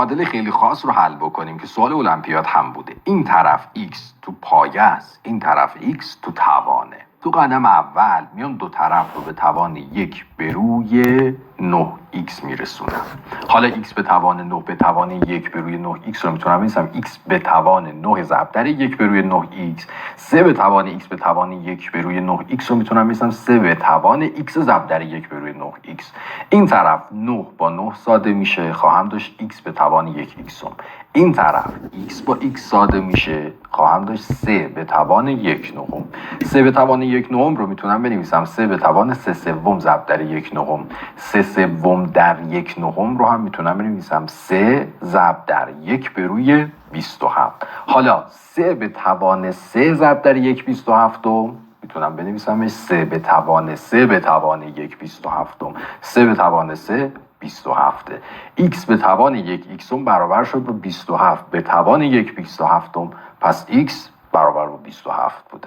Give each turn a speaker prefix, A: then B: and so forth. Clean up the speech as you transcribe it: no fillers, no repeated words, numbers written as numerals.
A: معادله خیلی خاص رو حل بکنیم که سوال المپیاد هم بوده. این طرف x تو پایه است، این طرف x تو توانه. تو قدم اول میام دو طرف رو به توان 1 به روی 9x میرسونم. حالا x به توان 9 به توان 1 به روی 9x رو میتونم بنویسم x به توان 9 ضرب در 1 به روی 9x. 3 به توان x به توان 1 به روی 9x رو میتونم بنویسم 3 به توان x ضرب در 1 به روی 9x. این طرف 9 با 9 ساده میشه، خواهم داشت x به توان 1x. این طرف x با x ساده میشه، خواهم داشت 3 به توان 1 نهم. 3 به توان 1 نهم رو میتونم بنویسم 3 به توان 3 سوم ضرب در 1 نهم. 3 سوم در 1 نهم رو هم میتونم بنویسم 3 ضرب در 1 به روی 27. حالا 3 به توان 3 ضرب در 1 27 میتونم بنویسمش 3 به توان 3 به توان 1 27. 3 به توان 3 27. x به توان 1 x برابر شد با 27 به توان 1 27. پس x برابر با 27 بوده.